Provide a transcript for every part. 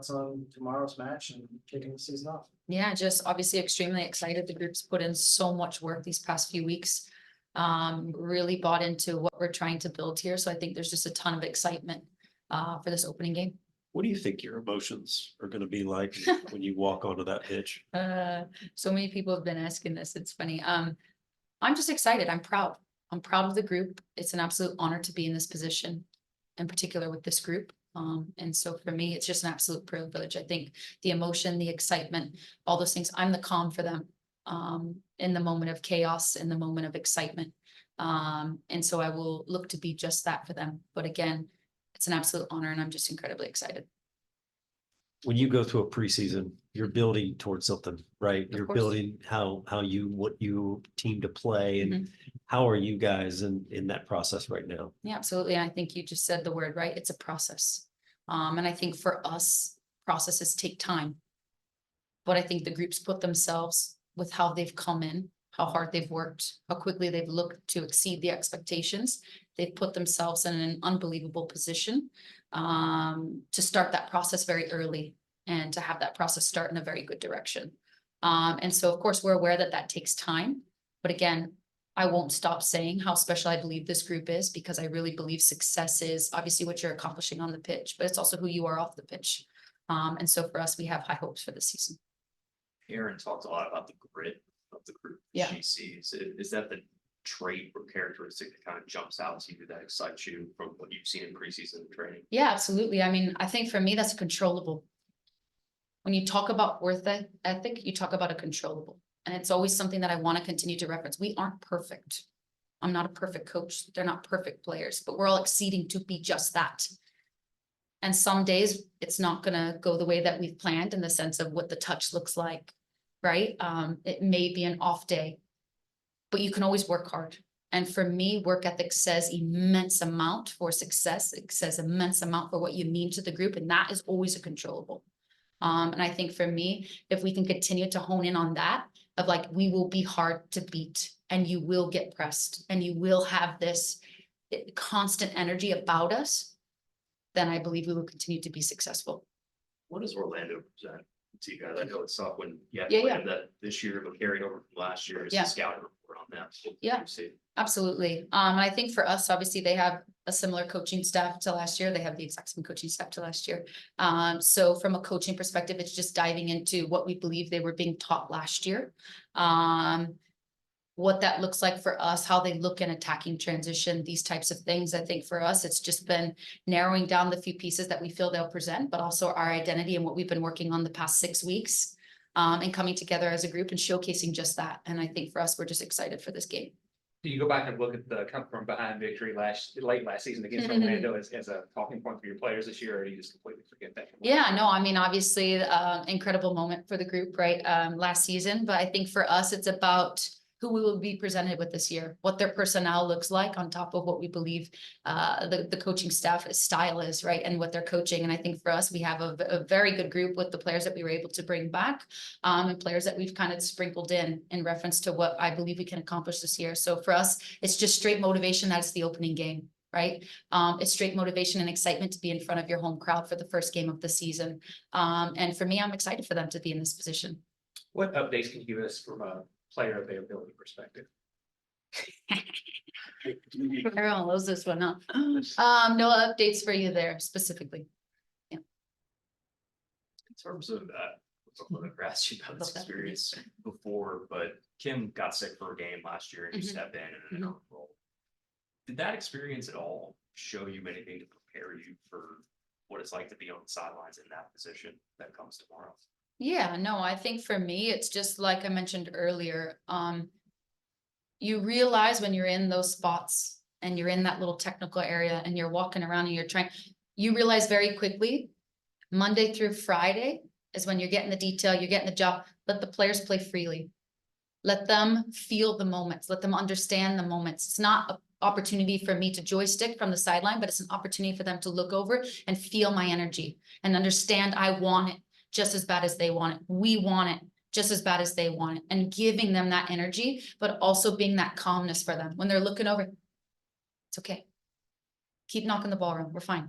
thoughts on tomorrow's match and kicking the season off? Yeah, just obviously extremely excited. The group's put in so much work these past few weeks. Really bought into what we're trying to build here. So I think there's just a ton of excitement for this opening game. What do you think your emotions are gonna be like when you walk onto that pitch? So many people have been asking this. It's funny. I'm just excited. I'm proud. I'm proud of the group. It's an absolute honor to be in this position, in particular with this group. And so for me, it's just an absolute privilege. I think the emotion, the excitement, all those things, I'm the calm for them. In the moment of chaos, in the moment of excitement. And so I will look to be just that for them. But again, it's an absolute honor and I'm just incredibly excited. When you go through a preseason, you're building towards something, right? You're course. building what you team to play and how are you guys in that process right now? Yeah, absolutely. I think you just said the word, right? It's a process. And I think for us, processes take time. But I think the groups put themselves with how they've come in, how hard they've worked, how quickly they've looked to exceed the expectations. They've put themselves in an unbelievable position to start that process very early and to have that process start in a very good direction. And so, of course, we're aware that that takes time. But again, I won't stop saying how special I believe this group is because I really believe success is obviously what you're accomplishing on the pitch, but it's also who you are off the pitch. And so for us, we have high hopes for this season. Erin talks a lot about the grit of the group Yeah. she sees. Is that the trait or characteristic that kind of jumps out to you that excites you from what you've seen in preseason training? Yeah, absolutely. I mean, I think for me, that's controllable. When you talk about worth ethic, you talk about a controllable. And it's always something that I want to continue to reference. We aren't perfect. I'm not a perfect coach. They're not perfect players, but we're all exceeding to be just that. And some days it's not going to go the way that we've planned in the sense of what the touch looks like, right? It may be an off day, but you can always work hard. And for me, work ethic says immense amount for success. It says immense amount for what you mean to the group. And that is always a controllable. And I think for me, if we can continue to hone in on that, of like, we will be hard to beat and you will get pressed and you will have this constant energy about us, then I believe we will continue to be successful. What does Orlando present to you guys? I know it's tough when you have Yeah, to yeah. play that this year, but carried over from last year is Yeah. a scouting report on that. What do Yeah. you see? Absolutely. And I think for us, obviously, they have a similar coaching staff to last year. They have the exact same coaching staff to last year. So from a coaching perspective, it's just diving into what we believe they were being taught last year. What that looks like for us, how they look in attacking transition, these types of things. I think for us, it's just been narrowing down the few pieces that we feel they'll present, but also our identity and what we've been working on the past 6 weeks, and coming together as a group and showcasing just that. And I think for us, we're just excited for this game. Do you go back and look at the come from behind victory late last season against Orlando as a talking point for your players this year, or do you just completely forget that? Yeah, no, I mean, obviously, incredible moment for the group, right? Last season, but I think for us, it's about who we will be presented with this year, what their personnel looks like on top of what we believe the coaching staff style is, right? And what they're coaching. And I think for us, we have a very good group with the players that we were able to bring back, and players that we've kind of sprinkled in reference to what I believe we can accomplish this year. So for us, it's just straight motivation. That's the opening game, right? It's straight motivation and excitement to be in front of your home crowd for the first game of the season. And for me, I'm excited for them to be in this position. What updates can you give us from a player availability perspective? Everyone loves this one, huh? No updates for you there specifically. In terms of I've asked you about this experience before, but Kim got sick for a game last year and you stepped in an another role. Did that experience at all show you anything to prepare you for what it's like to be on the sidelines in that position that comes tomorrow? Yeah, no, I think for me, it's just like I mentioned earlier. You realize when you're in those spots and you're in that little technical area and you're walking around and you realize very quickly, Monday through Friday is when you're getting the detail, you're getting the job. Let the players play freely. Let them feel the moments, let them understand the moments. It's not an opportunity for me to joystick from the sideline, but it's an opportunity for them to look over and feel my energy and understand I want it just as bad as they want it. We want it just as bad as they want it, and giving them that energy, but also being that calmness for them when they're looking over. It's okay. Keep knocking the ball around. We're fine.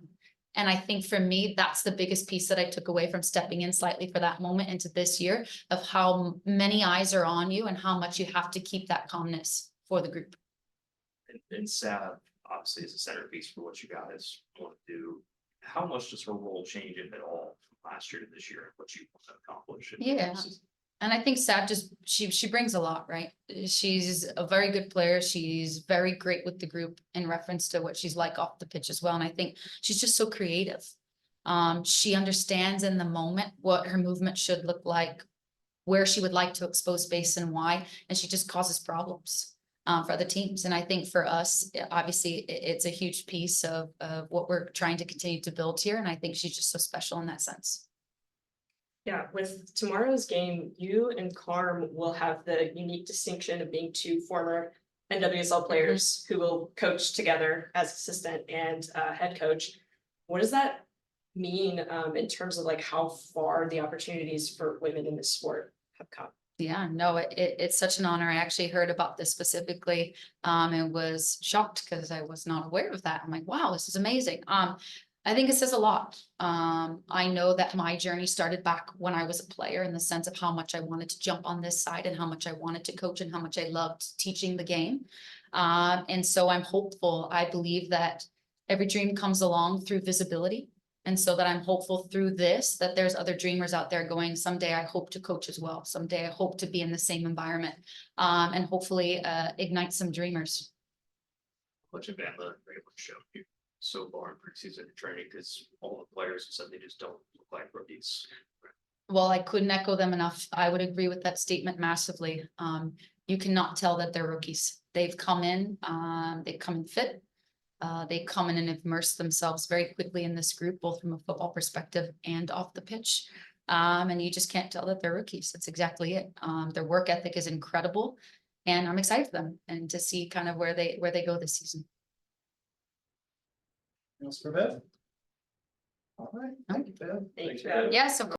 And I think for me, that's the biggest piece that I took away from stepping in slightly for that moment into this year of how many eyes are on you and how much you have to keep that calmness for the group. And Saad, obviously, is a centerpiece for what you guys want to do. How much does her role change, if at all, from last year to this year, and what you want to accomplish? Yeah. And I think Saad just, she brings a lot, right? She's a very good player. She's very great with the group in reference to what she's like off the pitch as well. And I think she's just so creative. She understands in the moment what her movement should look like, where she would like to expose space and why, and she just causes problems for other teams. And I think for us, obviously, it's a huge piece of what we're trying to continue to build here. And I think she's just so special in that sense. Yeah, with tomorrow's game, you and Carm will have the unique distinction of being two former NWSL players who will coach together as assistant and head coach. What does that mean in terms of like how far the opportunities for women in this sport have come? Yeah, no, it's such an honor. I actually heard about this specifically and was shocked because I was not aware of that. I'm like, wow, this is amazing. I think it says a lot. I know that my journey started back when I was a player in the sense of how much I wanted to jump on this side and how much I wanted to coach and how much I loved teaching the game. And so I'm hopeful. I believe that every dream comes along through visibility. And so that I'm hopeful through this, that there's other dreamers out there going, someday I hope to coach as well. Someday I hope to be in the same environment and hopefully ignite some dreamers. Much of Bama are able to show you so far in preseason training, because all the players have said they just don't look like rookies. Well, I couldn't echo them enough. I would agree with that statement massively. You cannot tell that they're rookies. They've come in fit. They come in and immerse themselves very quickly in this group, both from a football perspective and off the pitch. And you just can't tell that they're rookies. That's exactly it. Their work ethic is incredible, and I'm excited for them and to see kind of where they go this season. Anything else for Bev? All right, thank you, Bev. Thank you. Yes, of